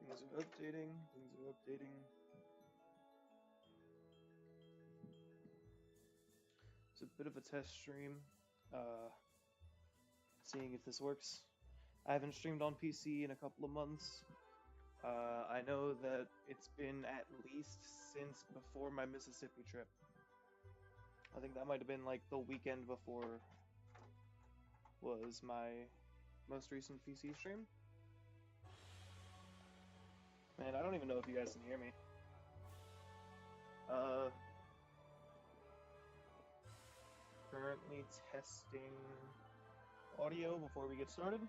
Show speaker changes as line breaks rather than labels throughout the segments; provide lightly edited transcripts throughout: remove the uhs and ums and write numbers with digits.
Things are updating. Things are updating. It's a bit of a test stream, seeing if this works. I haven't streamed on PC in a couple of months. I know that it's been at least since before my Mississippi trip. I think that might have been like the weekend before was my most recent PC stream. Man, I don't even know if you guys can hear me. Currently testing audio before we get started.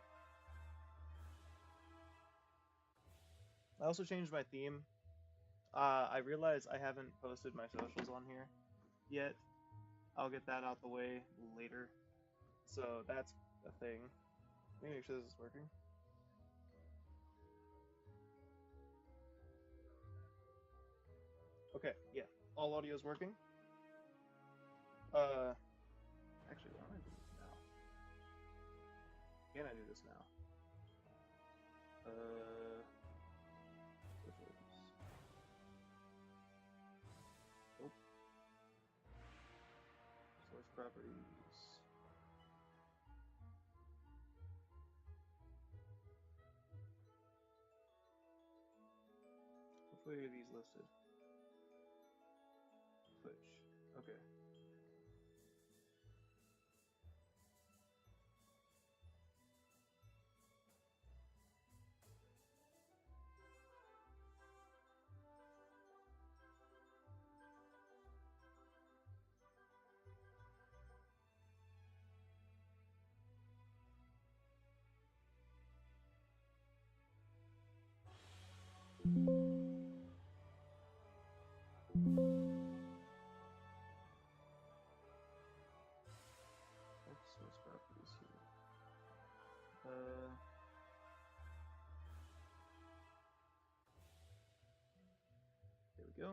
I also changed my theme. I realize I haven't posted my socials on here yet. I'll get that out the way later. So that's a thing. Let me make sure this is working. Okay, yeah. All audio is working. Actually, why don't I do this now? Can I do this now? Socials. Nope. Source properties. Which way are these listed? Twitch. Okay. Source properties here. There we go.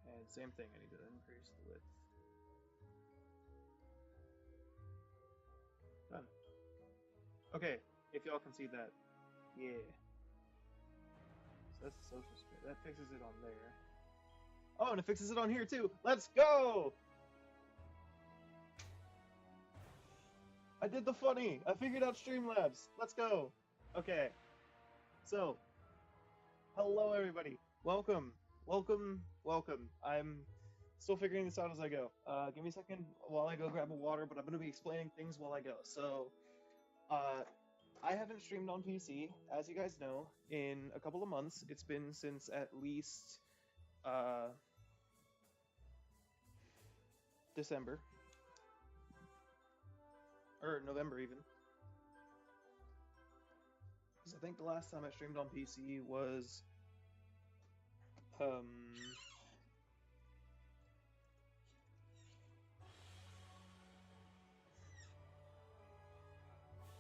And same thing, I need to increase the width. Done. Okay, if y'all can see that. Yeah. So that's the social spirit. That fixes it on there. Oh, and it fixes it on here too. Let's go! I did the funny. I figured out Streamlabs. Let's go. Okay. So, hello everybody. Welcome. Welcome. Welcome. I'm still figuring this out as I go. Give me a second while I go grab a water, but I'm going to be explaining things while I go. So, I haven't streamed on PC, as you guys know, in a couple of months. It's been since at least December. Or November even. Because I think the last time I streamed on PC was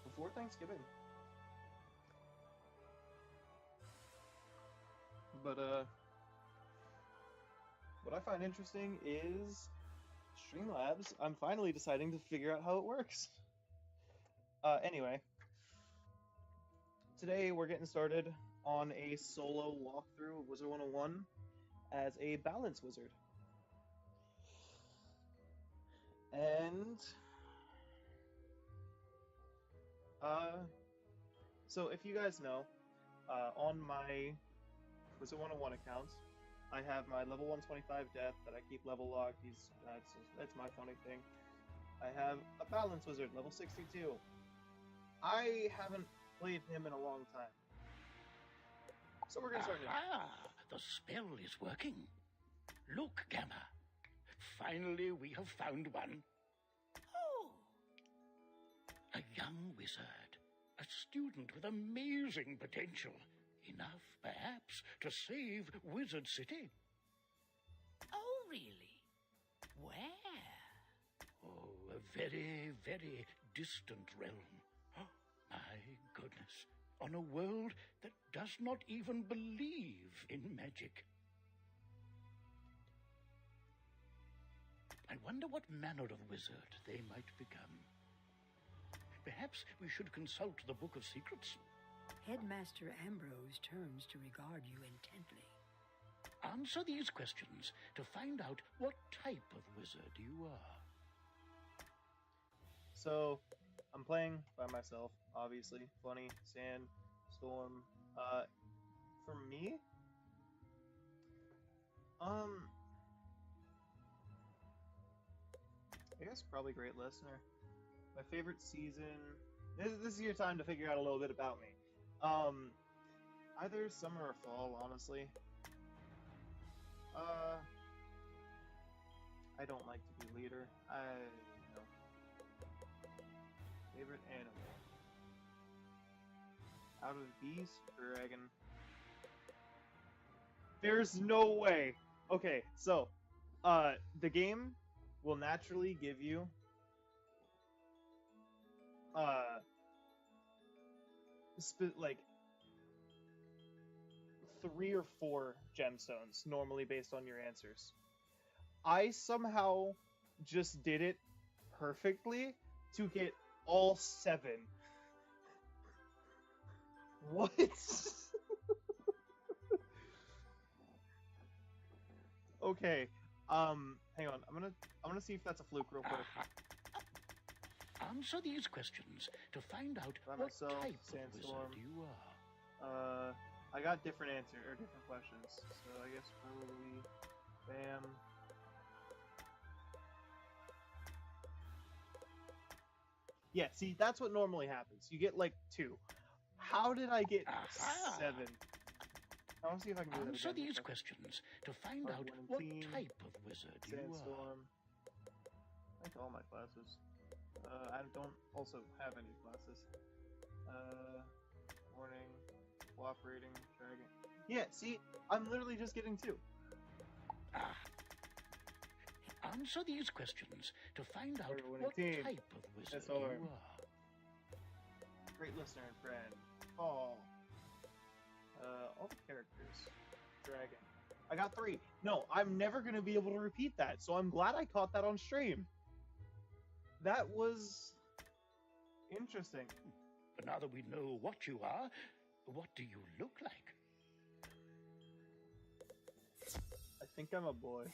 before Thanksgiving. But what I find interesting is Streamlabs. I'm finally deciding to figure out how it works. Anyway, today we're getting started on a solo walkthrough of Wizard101 as a balance wizard. And so if you guys know, on my Wizard101 account, I have my level 125 death that I keep level locked. That's my funny thing. I have a balance wizard, level 62. I haven't played him in a long time. So we're gonna start now.
Ah, the spell is working. Look, Gamma. Finally, we have found one. Oh! A young wizard. A student with amazing potential. Enough, perhaps, to save Wizard City.
Oh, really? Where?
Oh, a very, very distant realm. Oh, my goodness. On a world that does not even believe in magic. I wonder what manner of wizard they might become. Perhaps we should consult the Book of Secrets.
Headmaster Ambrose turns to regard you intently.
Answer these questions to find out what type of wizard you are.
So, I'm playing by myself, obviously. Funny, sand, storm. For me, I guess probably Great Listener. My favorite season. This is your time to figure out a little bit about me. Either summer or fall, honestly. I don't like to be leader. No. Favorite animal. Out of these, dragon. There's no way. Okay, so, the game will naturally give you, like, 3 or 4 gemstones, normally based on your answers. I somehow just did it perfectly to get all 7. What? Okay. Hang on. I'm gonna see if that's a fluke real quick.
Answer these questions to find out
By
what
myself,
type of
Sandstorm.
wizard you are.
I got different different questions. So I guess probably, bam. Yeah, see, that's what normally happens. You get like 2. How did I get 7? I want to see if I can do that
Answer
again.
these questions to find
Hard
out
winning
what
team,
type of wizard you are.
Sandstorm. I think all my classes. I don't also have any classes. Warning, cooperating, dragon. Yeah, see, I'm literally just getting 2.
Answer these questions to find out
Hard winning
what
team.
type of wizard
SR.
you are.
Great listener and friend. Fall. All the characters. Dragon. I got 3. No, I'm never gonna be able to repeat that, so I'm glad I caught that on stream. That was interesting.
But now that we know what you are, what do you look like?
I think I'm a boy.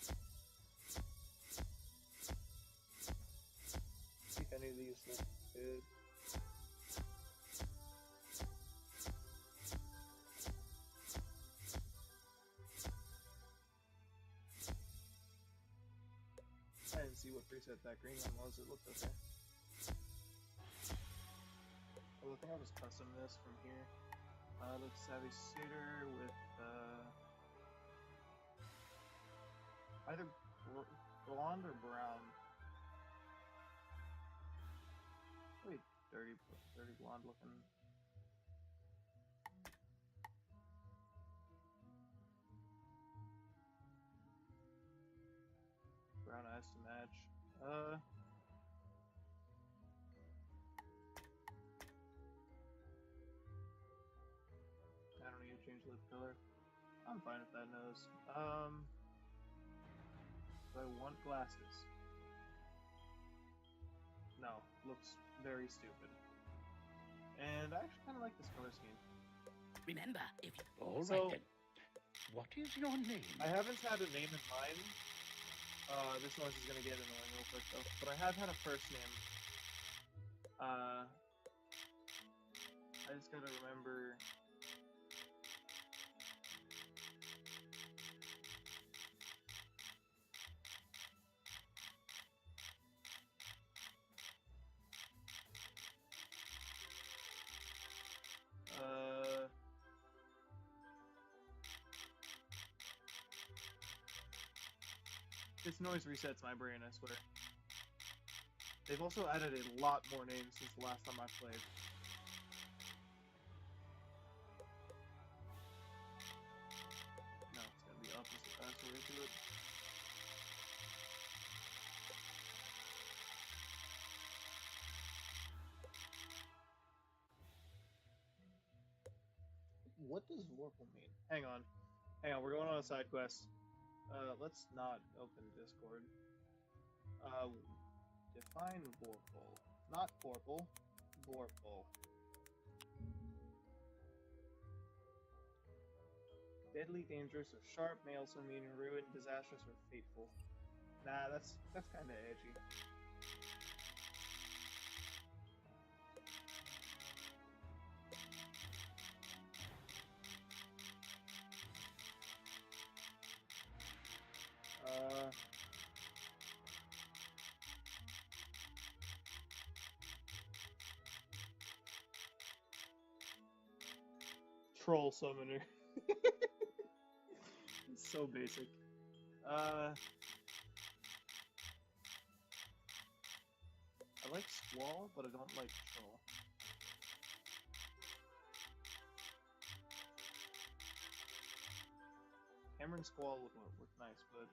See if any of these look good. I didn't see what preset that green one was. It looked okay. Well, I think I'll just custom this from here. Looks Savvy Suitor with either blonde or brown. Really dirty blonde looking. Brown eyes to match. I don't need to change lip color. I'm fine with that nose. Do I want glasses? No, looks very stupid. And I actually kind of like this color scheme.
Remember, if you...
All right
So-
then. What is your name?
I haven't had a name in mind. This noise is gonna get annoying real quick though. But I have had a first name. I just gotta remember. This noise resets my brain, I swear. They've also added a lot more names since the last time I played. No, it's gonna be up is the faster way to it. What does Vorpal mean? Hang on, we're going on a side quest. Let's not open Discord. Define Vorpal. Not Vorpal. Vorpal. Deadly, dangerous, or sharp may also mean ruin, disastrous, or fateful. Nah, that's kind of edgy. Troll summoner. It's so basic. I like Squall, but I don't like Troll. Hammer and Squall would look nice, but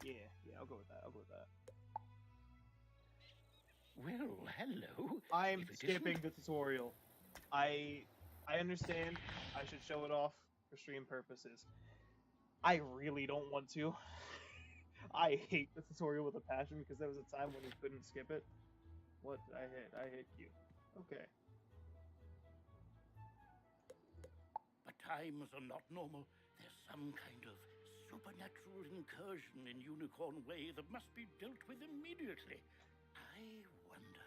yeah, I'll go with that.
Well, hello.
I'm
If it
skipping
isn't-
the tutorial. I understand I should show it off for stream purposes. I really don't want to. I hate the tutorial with a passion because there was a time when you couldn't skip it. What did I hit? I hit you. Okay.
But times are not normal. There's some kind of supernatural incursion in Unicorn Way that must be dealt with immediately. I wonder.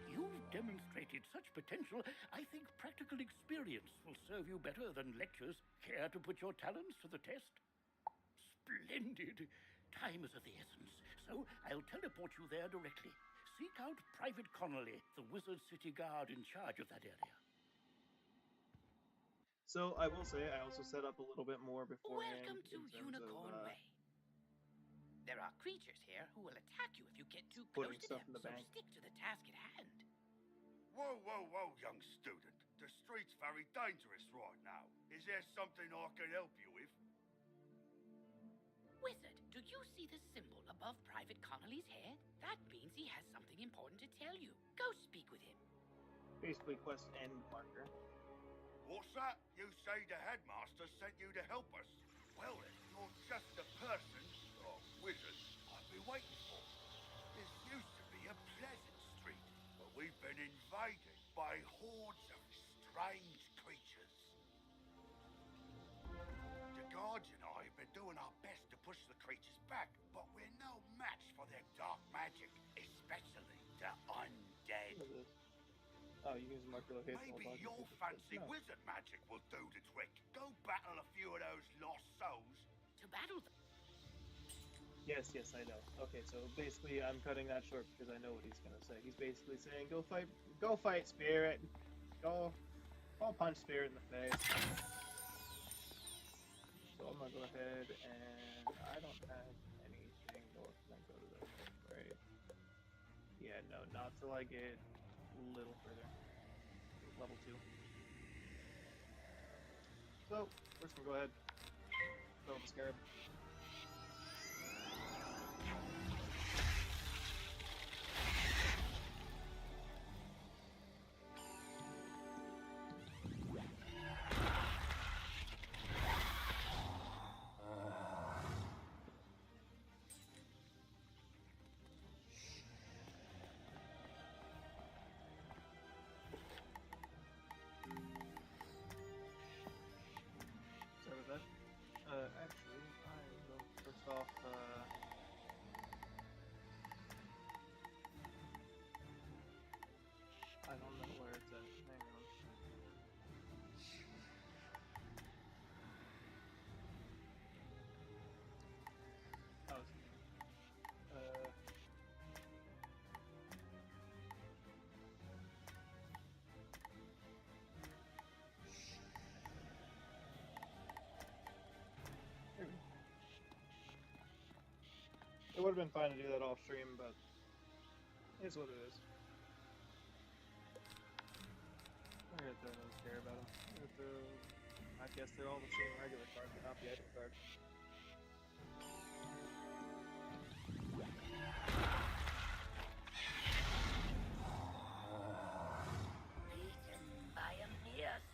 You've demonstrated such potential. I think practical experience will serve you better than lectures. Care to put your talents to the test? Splendid. Time is of the essence, so I'll teleport you there directly. Seek out Private Connolly, the Wizard City Guard in charge of that area.
So I will say I also set up a little bit more beforehand.
Welcome to
in terms
Unicorn
of,
Way. There are creatures here who will attack you if you get too
Putting
close to
stuff
them,
in the
so
bank.
stick to the task at hand.
Whoa, young student. The street's very dangerous right now. Is there something I can help you with?
Wizard, do you see the symbol above Private Connolly's head? That means he has something important to tell you. Go speak with him.
basically quest end marker.
What's that? You say the headmaster sent you to help us? Well then, you're just the person, or wizard, I've been waiting for. This used to be a pleasant street, but we've been invaded by hordes of strange creatures. The guards and I have been doing our best to push the creatures back, but we're no match for their dark magic, especially the undead.
What is this? Oh, you can use marker location.
Maybe your fancy wizard magic will do the trick. Go battle a few of those lost souls.
To battle them.
Yes, I know. Okay, so basically I'm cutting that short because I know what he's gonna say. He's basically saying, go fight Spirit. Go punch Spirit in the face. So I'm gonna go ahead and I don't have anything north. Can I go to the right? Yeah, no, not till I get a little further. Level 2. So, we're just gonna go ahead. Throw the scarab. Sorry about that. Actually, I will first off, I don't know where it's at. Hang on. Oh, here we go. It would have been fine to do that off stream, but it's what it is. I'm gonna throw another care about them. I guess they're all the same regular card, but not the item card.
Beaten by a mist.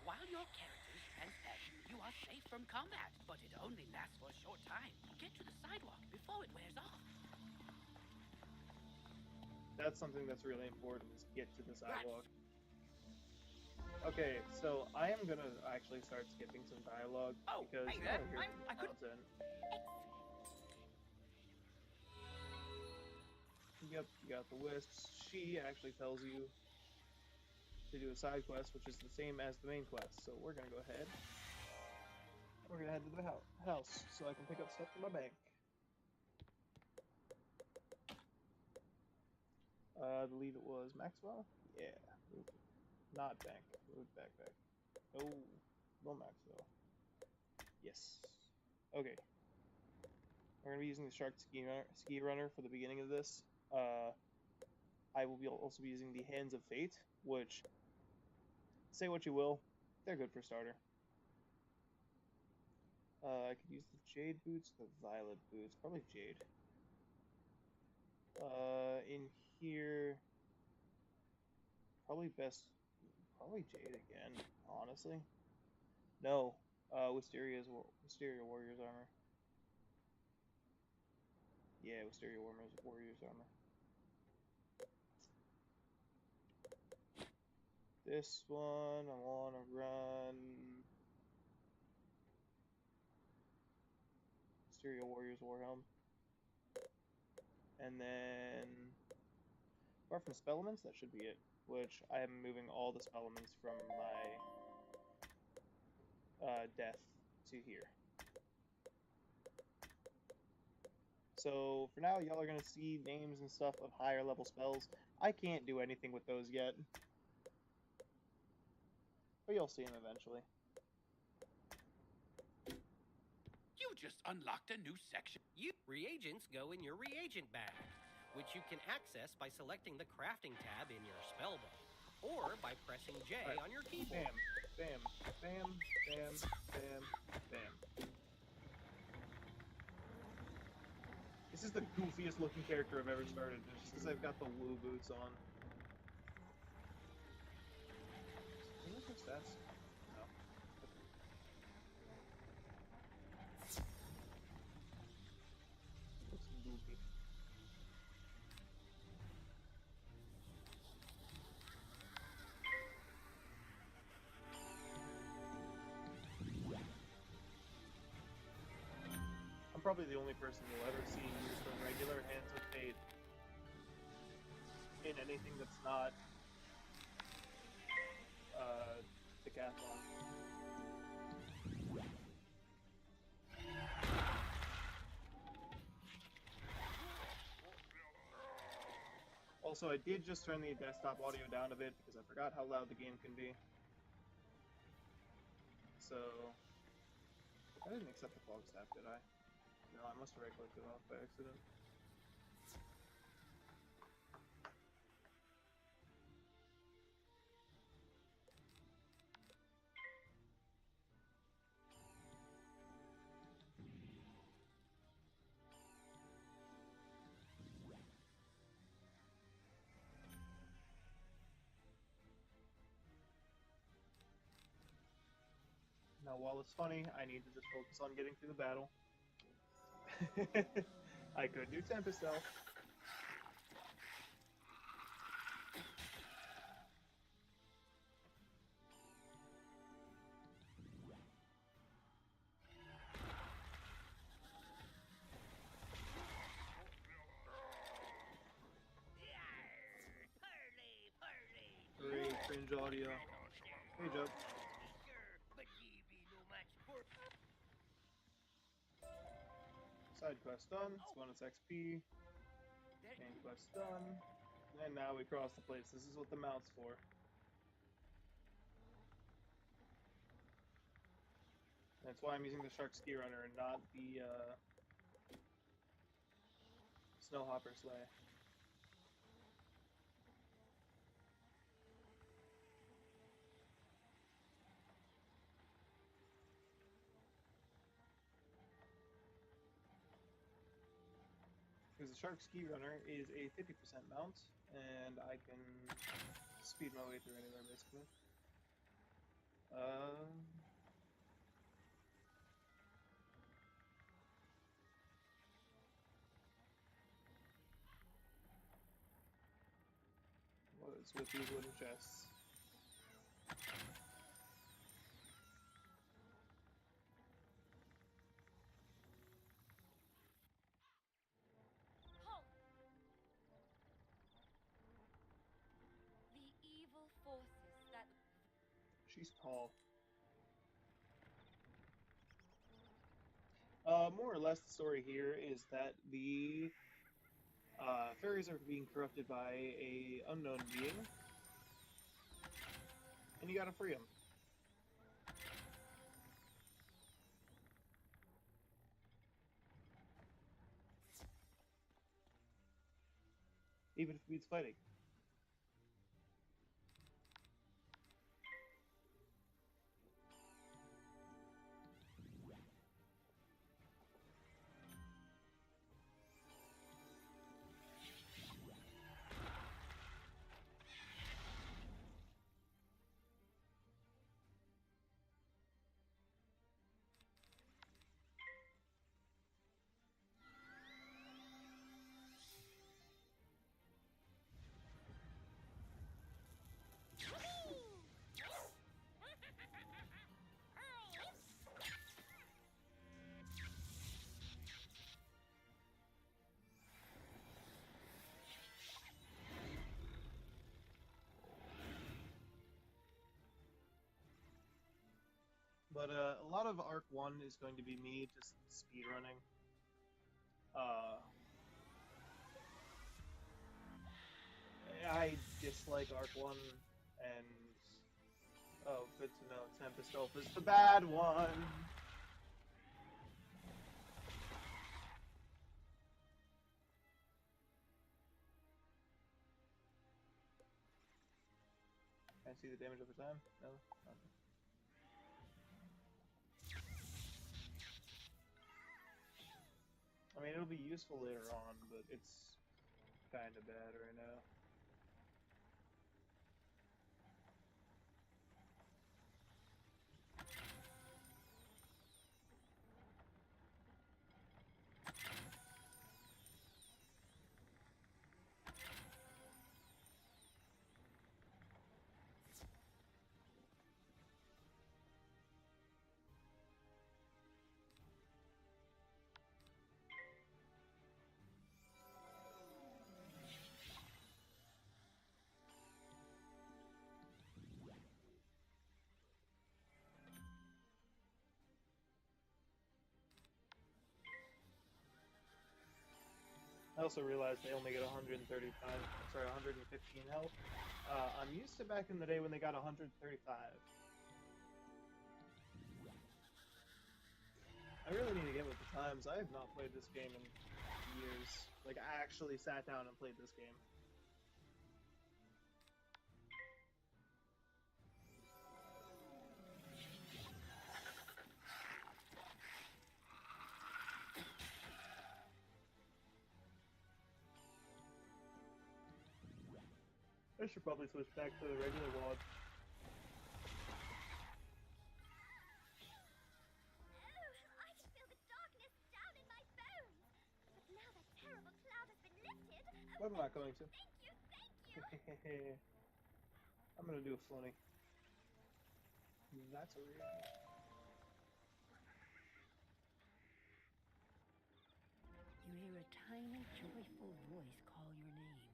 While your characters transpass you, you are safe from combat, but it only lasts for a short time. Get to the sidewalk before it wears off.
That's something that's really important, is get to the sidewalk. Okay, so I am gonna actually start skipping some dialogue
Oh,
because
hey
you
there.
gotta hear
I
some
could-
content. Yep, you got the wisps. She actually tells you to do a side quest, which is the same as the main quest. So we're gonna go ahead. We're gonna head to the house so I can pick up stuff from my bank. I believe it was Maxwell. Yeah, not bank. Move back. Oh, no Maxwell. Yes. Okay. We're gonna be using the shark ski runner for the beginning of this. I will be also be using the Hands of Fate, which, say what you will, they're good for starter. I could use the Jade boots, the Violet boots, probably Jade. In here, probably Jade again, honestly. No, Wisteria Warrior's armor. Yeah, Wisteria Warrior's armor. This one, I want to run Wisteria Warrior's Warhelm. And then, apart from spell elements, that should be it. Which I am moving all the spell elements from my death to here. So for now, y'all are gonna see names and stuff of higher level spells. I can't do anything with those yet, but you'll see them eventually.
You just unlocked a new section.
Reagents go in your reagent bag, which you can access by selecting the crafting tab in your spell book, or by pressing J
Right.
on your keyboard.
Bam, bam, bam, bam, bam, bam. This is the goofiest looking character I've ever started, just because I've got the woo boots on. Is this her stats? No. Looks goofy. I'm probably the only person you'll ever see use the regular Hands of Fate in anything that's not Decathlon. Also, I did just turn the desktop audio down a bit because I forgot how loud the game can be. So, I didn't accept the fog staff, did I? No, I must have right-clicked it off by accident. Now, while it's funny, I need to just focus on getting through the battle. I could do Tempest Elf. Great cringe audio. Hey, Joe. Side quest done. It's bonus XP. Main quest done. And now we cross the place. This is what the mount's for. That's why I'm using the Shark Ski Runner and not the Snowhopper Sleigh. Because the Shark Ski Runner is a 50% mount, and I can speed my way through anywhere, basically. happens with these wooden chests.
Halt! The evil forces that...
She's tall. More or less, the story here is that the fairies are being corrupted by a unknown being, and you gotta free them. Even if it means fighting. But a lot of Arc 1 is going to be me just speedrunning. I dislike Arc 1, and... Oh, good to know, Tempest Elf is the bad one! Can I see the damage over time? No? Okay. I mean, it'll be useful later on, but it's kind of bad right now. I also realized they only get 115 health. I'm used to back in the day when they got 135. I really need to get with the times. I have not played this game in years. Like, I actually sat down and played this game. I should probably switch back to the regular WOD.
Oh, I can feel the darkness down in my bones. But now that terrible cloud has been lifted...
What am I going to?
Thank you, thank you!
I'm gonna do a funny. That's a real.
You hear a tiny, joyful voice call your name.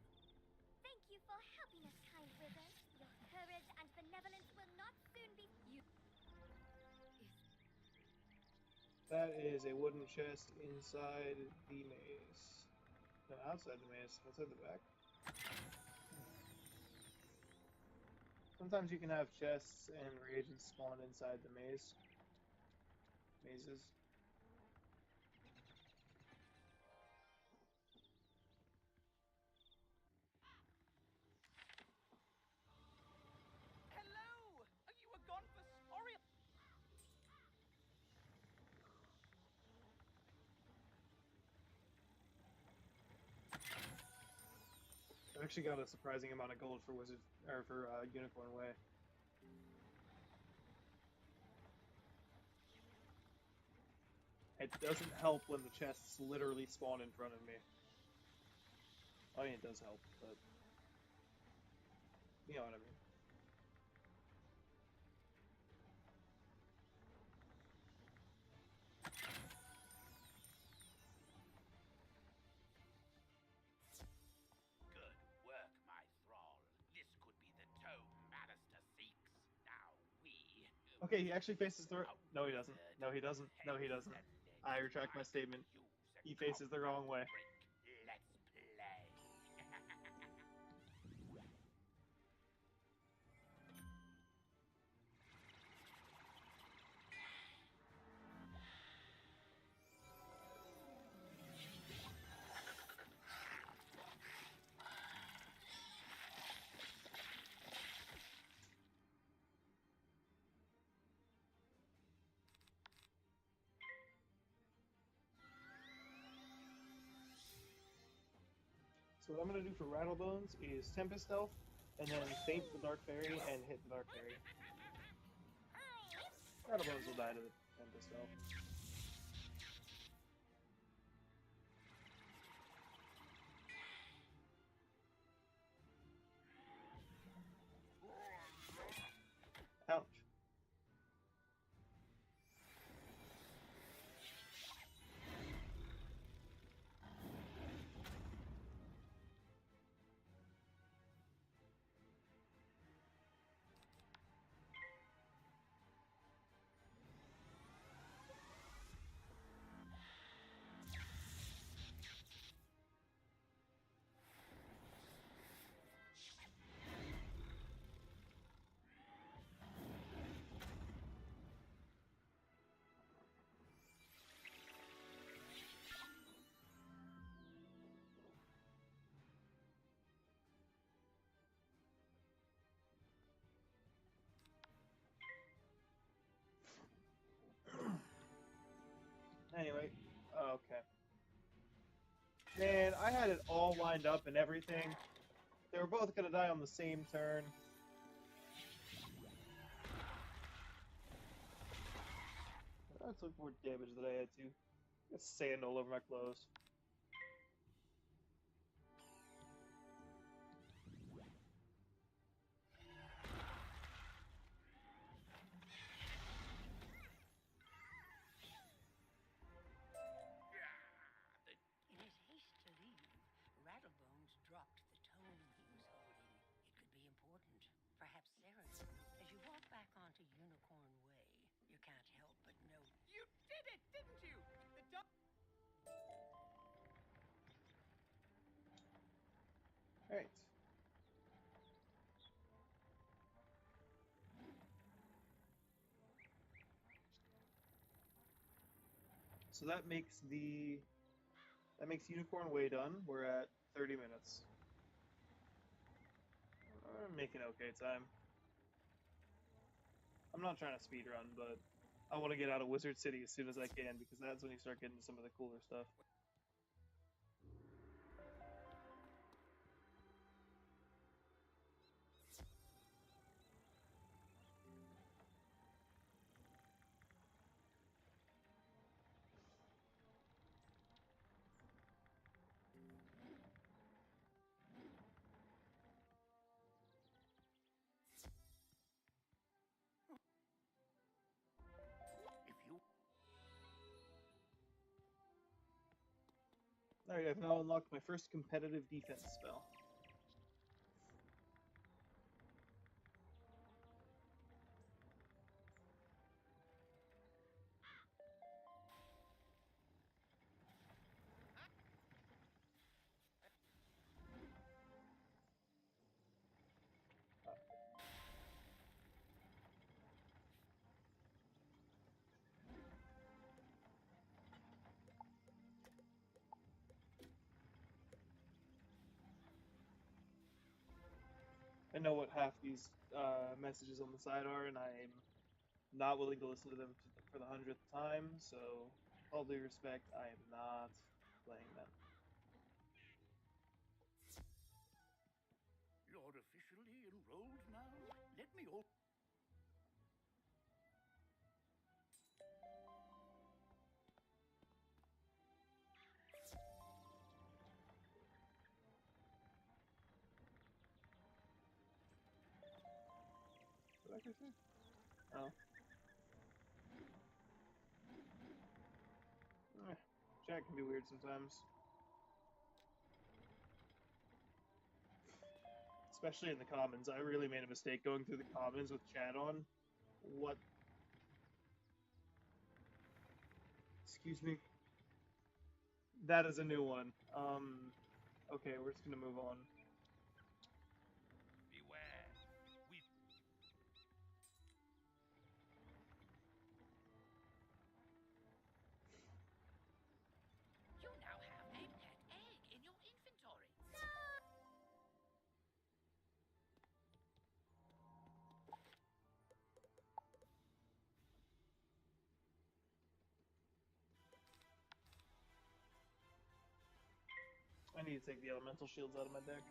Thank you for helping us, kind wizard. Your courage and benevolence will not soon be...
That is a wooden chest inside the maze. No, outside the maze. What's at the back? Sometimes you can have chests and reagents spawn inside the mazes.
Hello! You were gone for sorry.
I actually got a surprising amount of gold for Unicorn Way. It doesn't help when the chests literally spawn in front of me. I mean, it does help, but... You know what I mean.
Good work, my thrall. This could be the tome Magister seeks. Now we...
Okay, he actually faces the... No, he doesn't. No, he doesn't. No, he doesn't. I retract my statement. He faces the wrong way.
Let's play.
So what I'm gonna do for Rattlebones is Tempest Stealth, and then Faint the Dark Fairy and hit the Dark Fairy. Rattlebones will die to the Tempest Stealth. Ouch. Anyway, okay. Man, I had it all lined up and everything. They were both gonna die on the same turn. I took more damage than I had to. Got sand all over my clothes.
In his haste to leave, Rattlebones dropped the tome he was holding. It could be important, perhaps Sarah's. As you walk back onto Unicorn Way, you can't help but note.
You did it, didn't you? The dog.
Alright. So that makes Unicorn Way done. We're at 30 minutes. We're making okay time. I'm not trying to speed run, but I want to get out of Wizard City as soon as I can because that's when you start getting some of the cooler stuff.
If you...
Alright, I've now unlocked my first competitive defense spell. I know what half these messages on the side are, and I'm not willing to listen to them for the 100th time, so all due respect, I am not playing them.
You're officially enrolled now? Let me all...
they say? Oh. Chat can be weird sometimes. Especially in the comments. I really made a mistake going through the comments with chat on. What? Excuse me? That is a new one. Okay, we're just gonna move on.
Beware.
You now have a pet egg in your inventory.
I need to take the elemental shields out of my deck.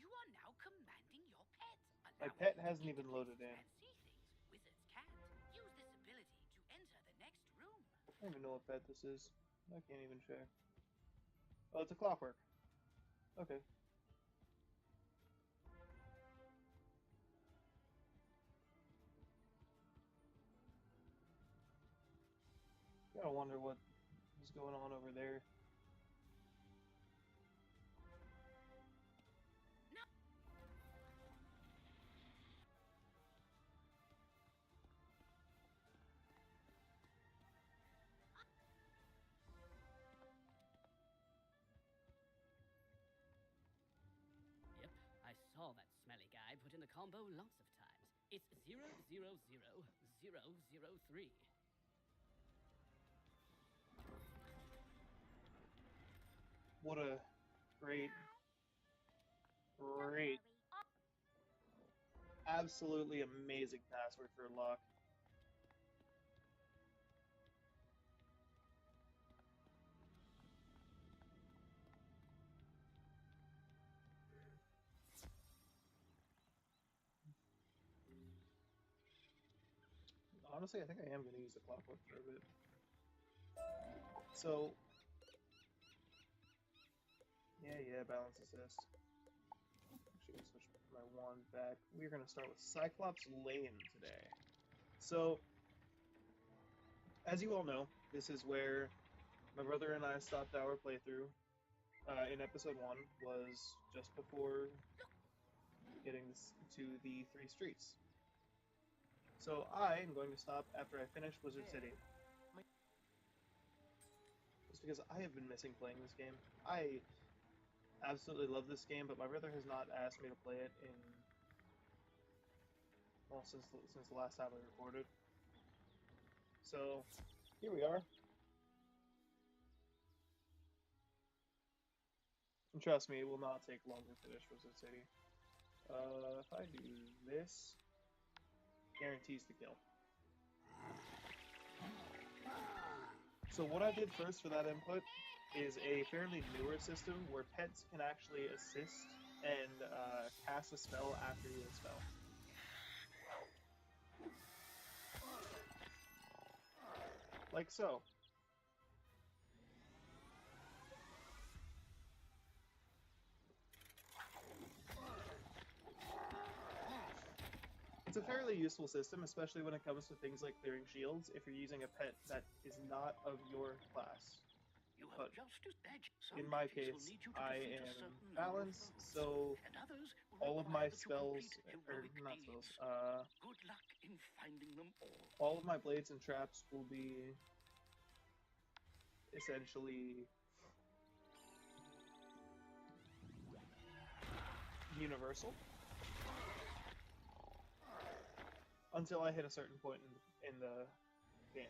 You are now commanding your pet.
My
allowing
pet
you to
hasn't
get
even
to
loaded
places
in.
and see things wizards can't. Use this ability to enter the next room.
I don't even know what pet this is. I can't even check. Oh, it's a clockwork. Okay. Gotta wonder what is going on over there.
Yep, I saw that smelly guy put in the combo lots of times. It's 000003.
What a great, absolutely amazing password for a lock. Honestly, I think I am going to use the clockwork for a bit. So, yeah, balance assist. Actually, I'll switch my wand back. We're going to start with Cyclops Lane today. So, as you all know, this is where my brother and I stopped our playthrough. In episode 1 was just before getting to the 3 streets. So I am going to stop after I finish Wizard City. Just because I have been missing playing this game. I absolutely love this game, but my brother has not asked me to play it in, well, since the last time we recorded. So here we are. And trust me, it will not take long to finish Wizard City. If I do this, guarantees to kill. So what I did first for that input is a fairly newer system where pets can actually assist and cast a spell after you spell. Like so. It's a fairly useful system, especially when it comes to things like clearing shields, if you're using a pet that is not of your class.
You have
But
just some
in my
duties will
case,
need you to
I
defeat a
am
certain number of
balanced,
foes,
so
and others will
all of
require
my
that you
spells,
complete
or
heroic
not
deeds.
spells,
Good luck in finding them
all of my blades and traps will be essentially universal until I hit a certain point in the game.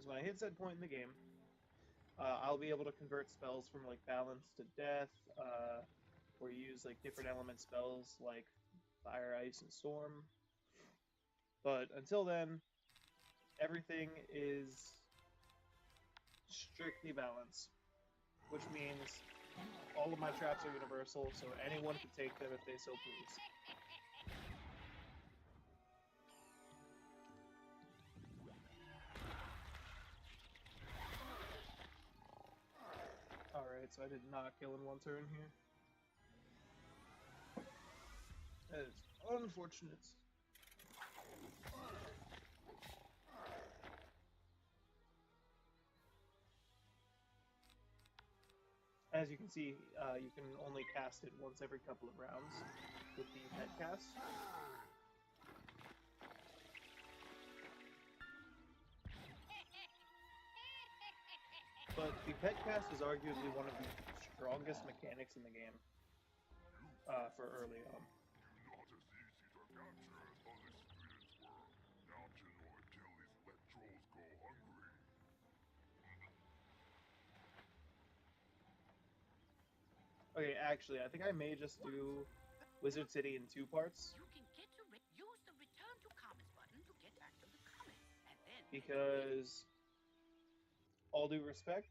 when I hit said point in the game, I'll be able to convert spells from like balance to death, or use like different element spells like fire, ice, and storm. But until then, everything is strictly balance, which means all of my traps are universal, so anyone can take them if they so please. Alright, so I did not kill in one turn here. That is unfortunate. As you can see, you can only cast it once every couple of rounds with the pet cast. But the pet cast is arguably one of the strongest mechanics in the game for early on.
Not as easy to capture as other students were. Now to know Achilles let trolls go hungry.
Okay, actually, I think I may just do Wizard City in 2 parts.
You can get to use the return to comments button to get back to the comments, and then
Because, all due respect,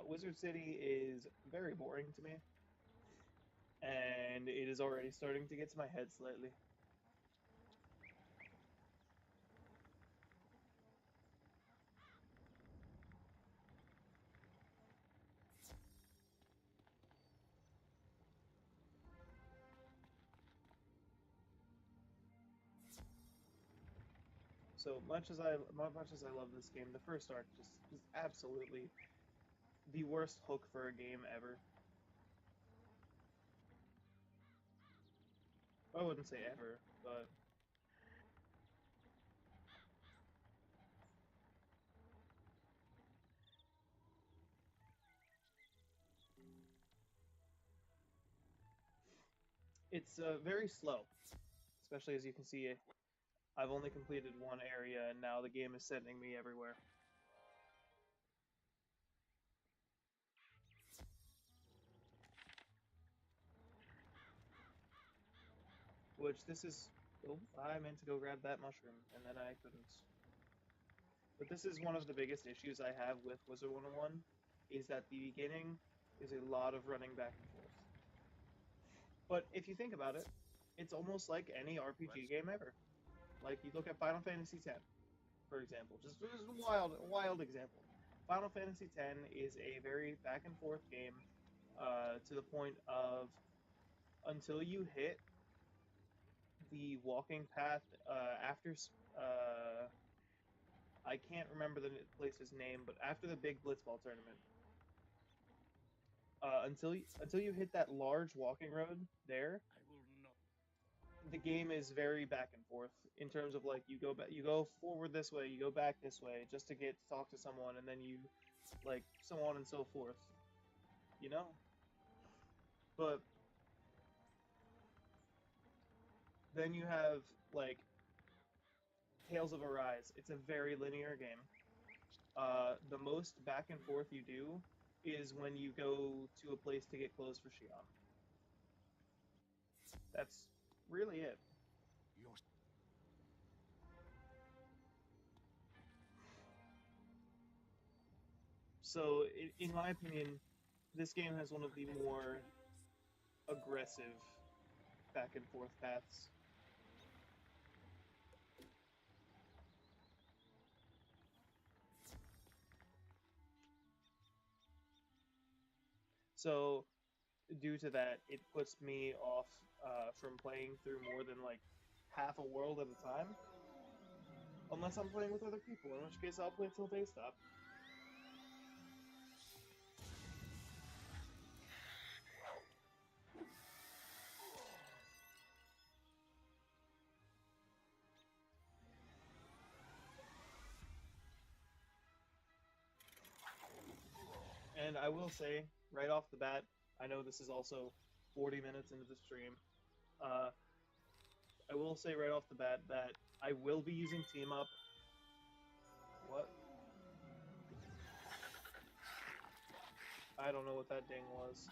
Wizard City is very boring to me. And it is already starting to get to my head slightly. So much as I love this game, the first arc just is absolutely the worst hook for a game ever. I wouldn't say ever, but it's very slow, especially as you can see. I've only completed one area, and now the game is sending me everywhere. Which this is... Oh, I meant to go grab that mushroom, and then I couldn't. But this is one of the biggest issues I have with Wizard101, is that the beginning is a lot of running back and forth. But if you think about it, it's almost like any RPG game ever. Like, you look at Final Fantasy X, for example. Just a wild example. Final Fantasy X is a very back and forth game, to the point of until you hit the walking path after I can't remember the place's name, but after the big Blitzball tournament, until you hit that large walking road there,
I will not.
the game is very back and forth in terms of like you go forward this way, you go back this way just to get to talk to someone, and then you like so on and so forth, you know. But then you have like Tales of Arise. It's a very linear game. The most back and forth you do is when you go to a place to get clothes for Shion. That's really it.
You're
So, in my opinion, this game has one of the more aggressive back and forth paths. So, due to that, it puts me off from playing through more than like half a world at a time. Unless I'm playing with other people, in which case I'll play till they stop. And I will say, right off the bat, I know this is also 40 minutes into the stream. I will say right off the bat that I will be using Team Up. What? I don't know what that ding was.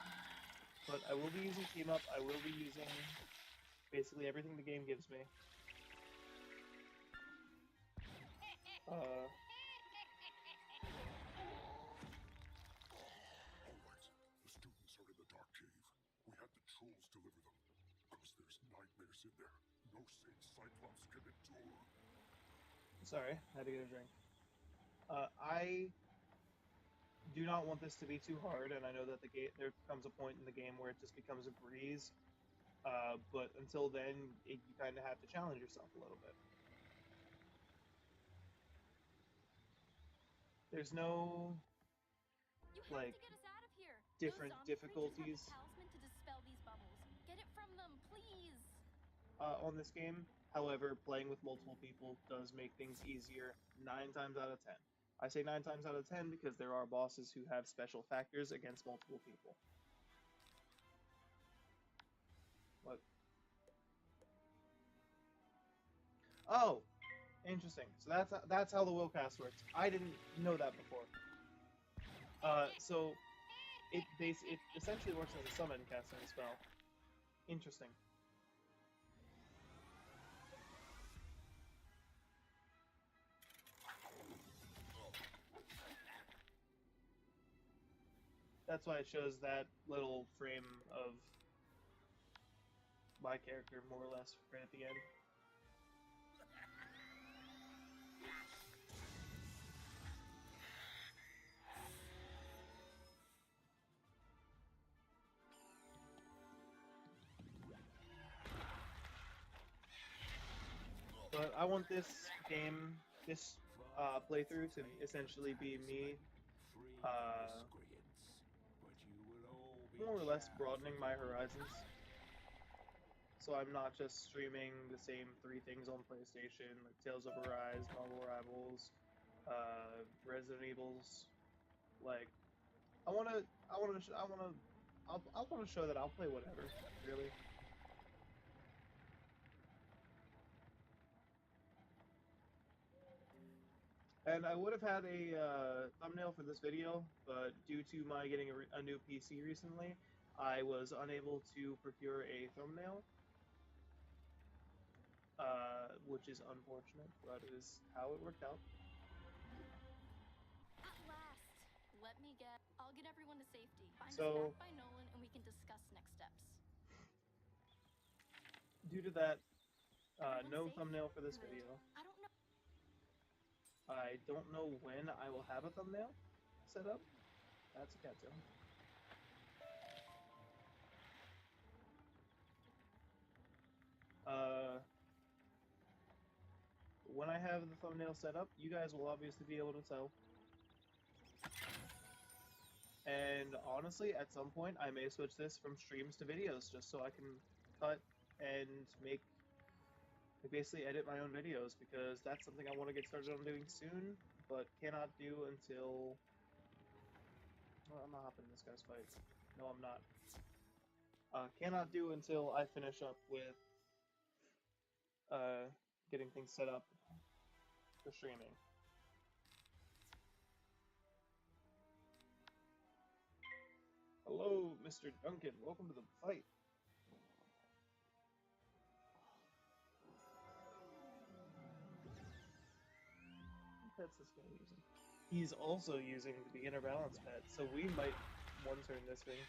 But I will be using Team Up. I will be using basically everything the game gives me.
Alright, the students are in the dark cave. We had the trolls deliver them. Because there's nightmares in there. No sane Cyclops can endure.
Sorry, I had to get a drink. I do not want this to be too hard, and I know that there comes a point in the game where it just becomes a breeze. But until then, you kind of have to challenge yourself a little bit. There's no
You have
like
to get us out of here.
different
Those zombie
difficulties
creatures have a talisman to dispel these bubbles. Get it from them, please.
on this game. However, playing with multiple people does make things easier 9 times out of 10. I say 9 times out of 10 because there are bosses who have special factors against multiple people. What? Oh, interesting. So that's how the will cast works. I didn't know that before. So it essentially works as a summon casting a spell. Interesting. That's why it shows that little frame of my character, more or less, right at the end. But I want this game, this playthrough, to essentially be me more or less broadening my horizons. So I'm not just streaming the same 3 things on PlayStation, like Tales of Arise, Marvel Rivals, Resident Evils. Like, I wanna show that I'll play whatever, really. And I would have had a thumbnail for this video, but due to my getting a new PC recently, I was unable to procure a thumbnail, which is unfortunate, but it is how it worked out.
At last. I'll get everyone to safety. Find us
So,
back by Nolan and we can discuss next steps.
due to that,
Everyone
no
safe?
thumbnail for this
Good.
video.
I don't know.
I don't know when I will have a thumbnail set up. That's a cat tail. When I have the thumbnail set up, you guys will obviously be able to tell. And honestly, at some point, I may switch this from streams to videos just so I can cut and basically edit my own videos, because that's something I want to get started on doing soon, but cannot do until... Well, I'm not hopping in this guy's fight. No, I'm not. Cannot do until I finish up with getting things set up for streaming. Hello, Mr. Duncan. Welcome to the fight. What pet's this guy using? He's also using the beginner balance pet, so we might one-turn this thing.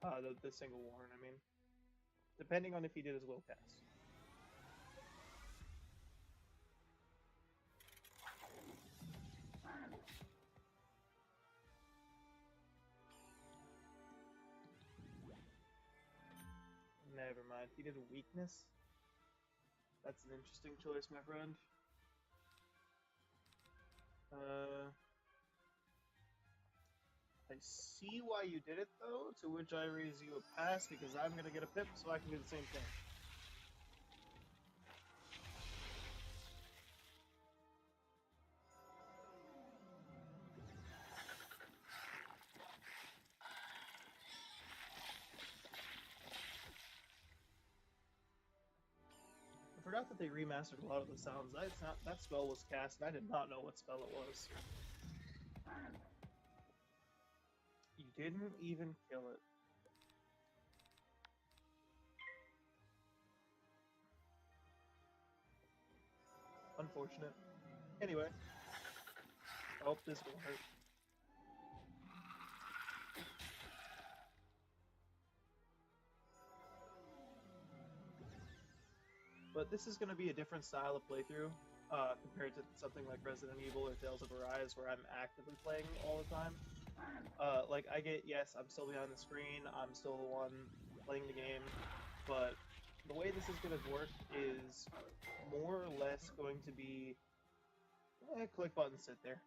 The single warren, I mean. Depending on if he did his will cast. Never mind. He did a weakness. That's an interesting choice, my friend. I see why you did it, though, to which I raise you a pass, because I'm gonna get a pip, so I can do the same thing. I forgot that they remastered a lot of the sounds. That spell was cast, and I did not know what spell it was. didn't even kill it. Unfortunate. Anyway. Oh, this will hurt. But this is going to be a different style of playthrough compared to something like Resident Evil or Tales of Arise, where I'm actively playing all the time. Like, I get, yes, I'm still behind the screen, I'm still the one playing the game, but the way this is going to work is more or less going to be, click button, sit there.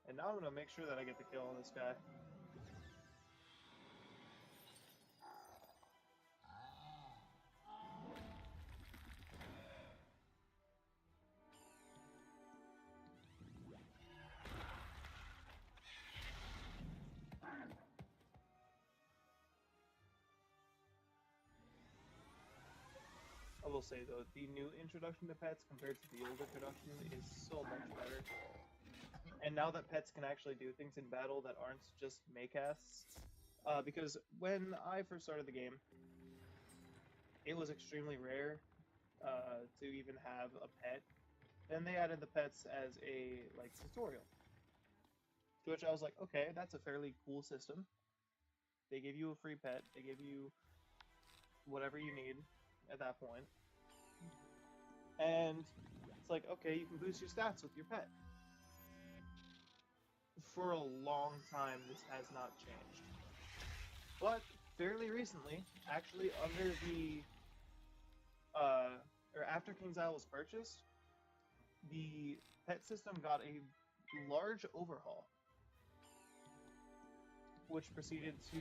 And now I'm going to make sure that I get the kill on this guy. I will say though, the new introduction to pets compared to the old introduction is so much better. And now that pets can actually do things in battle that aren't just maycasts, because when I first started the game, it was extremely rare to even have a pet. Then they added the pets as a tutorial, to which I was like, okay, that's a fairly cool system. They give you a free pet, they give you whatever you need at that point. And it's like, okay, you can boost your stats with your pet. For a long time, this has not changed. But fairly recently, actually under the, or after King's Isle was purchased, the pet system got a large overhaul, which proceeded to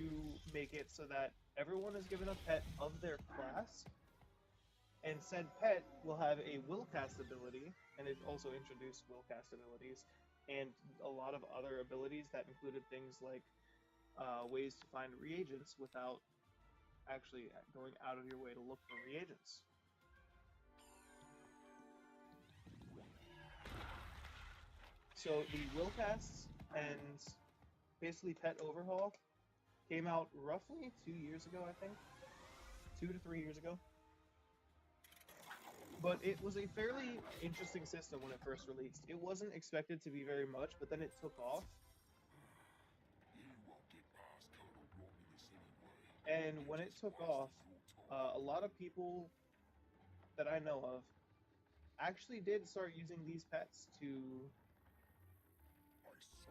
make it so that everyone is given a pet of their class, and said pet will have a will cast ability, and it also introduced will cast abilities, and a lot of other abilities that included things like ways to find reagents without actually going out of your way to look for reagents. So the will casts and basically pet overhaul came out roughly 2 years ago, I think. 2 to 3 years ago. But it was a fairly interesting system when it first released. It wasn't expected to be very much, but then it took off. And when it took off, a lot of people that I know of actually did start using these pets to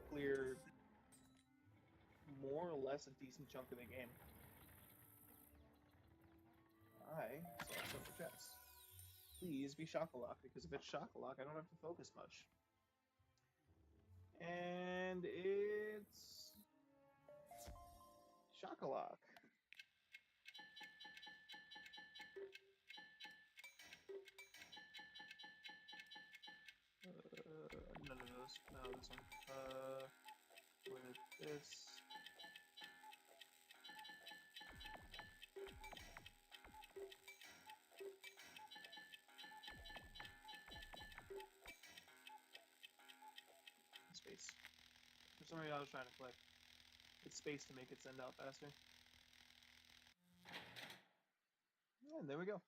clear more or less a decent chunk of the game. I saw a silver chest. Please be Shock-a-Lock, because if it's Shock-a-Lock, I don't have to focus much. And it's Shock-a-Lock. None of those. No, this one. With this. Space. For some reason I was trying to click. It's space to make it send out faster. And there we go.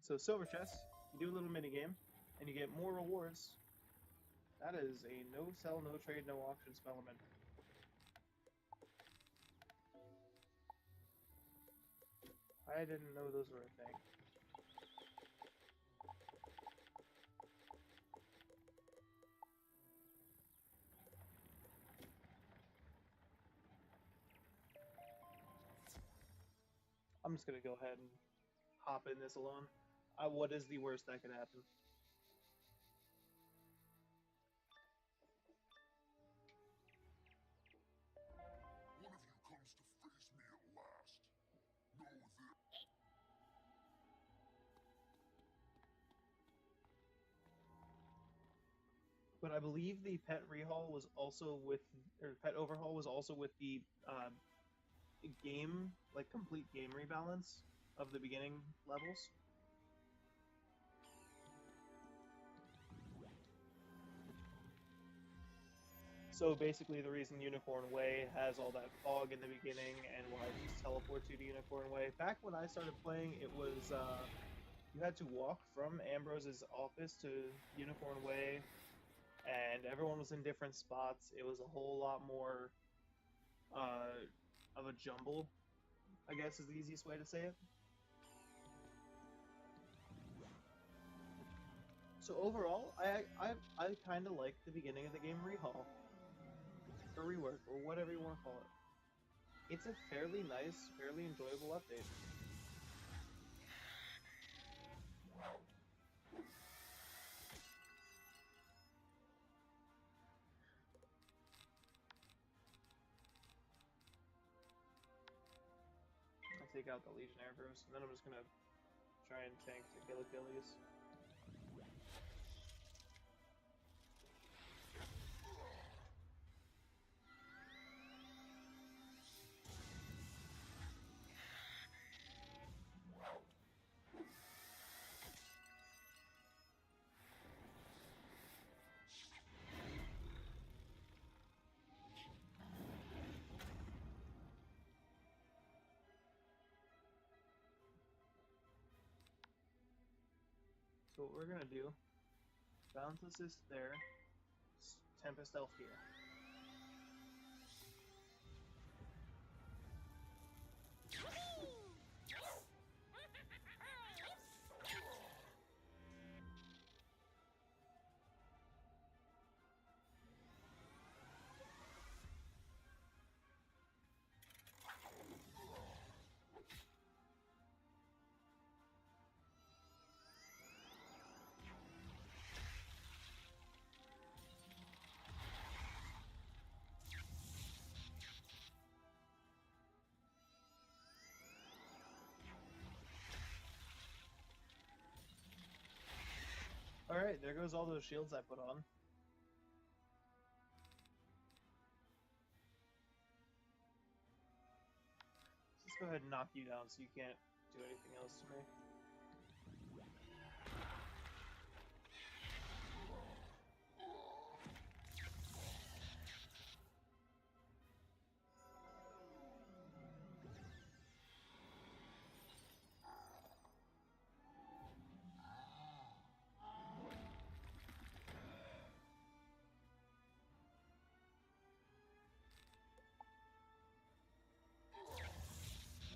So silver chest, you do a little mini game, and you get more rewards. That is a no sell, no trade, no auction spellman. I didn't know those were a thing. I'm just gonna go ahead and hop in this alone. What is the worst that could happen?
One of you comes to face me at last. Know this.
But I believe the pet rehaul was also with, or pet overhaul was also with the game, complete game rebalance of the beginning levels. So basically, the reason Unicorn Way has all that fog in the beginning and why it just teleports you to Unicorn Way. Back when I started playing, it was you had to walk from Ambrose's office to Unicorn Way, and everyone was in different spots. It was a whole lot more of a jumble, I guess is the easiest way to say it. So overall, I kind of like the beginning of the game rehaul, or rework, or whatever you want to call it. It's a fairly nice, fairly enjoyable update. I'll take out the Legionnaire first, and then I'm just gonna try and tank to kill Achilles. So what we're gonna do, Balance Assist there, Tempest Elf here. Alright, there goes all those shields I put on. Let's go ahead and knock you down so you can't do anything else to me.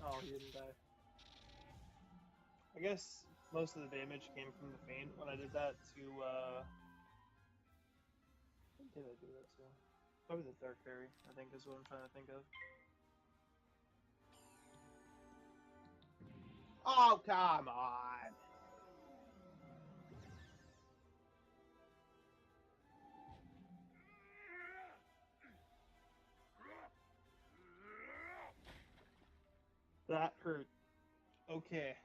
Oh, he didn't die. I guess most of the damage came from the feint when I did that to, What did I do that to? Probably the Dark Fairy, I think is what I'm trying to think of. Oh, come on! That hurt. Okay.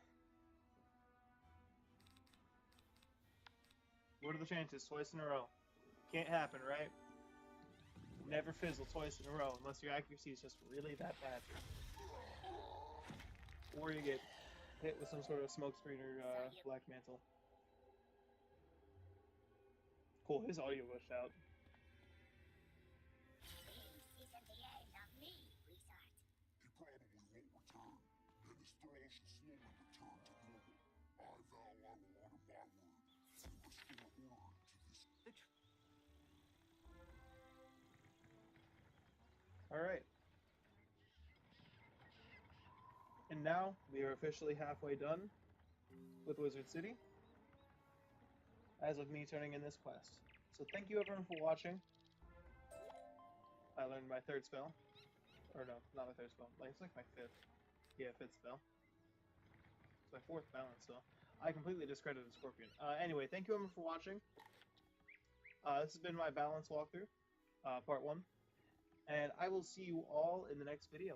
What are the chances? Twice in a row. Can't happen, right? Never fizzle twice in a row unless your accuracy is just really that bad. Or you get hit with some sort of smoke screen or black mantle. Cool, his audio glitched out.
This isn't the end of me, Wizard.
He probably won't return. Then his thrall should slowly return to normal. I vow I will honor my word and restore order to this.
Alright. And now, we are officially halfway done with Wizard City, as of me turning in this quest. So thank you everyone for watching. I learned my third spell. Or no, not my third spell. It's like my fifth. Yeah, fifth spell. It's my fourth balance spell. I completely discredited Scorpion. Anyway, thank you everyone for watching. This has been my balance walkthrough, part 1. And I will see you all in the next video.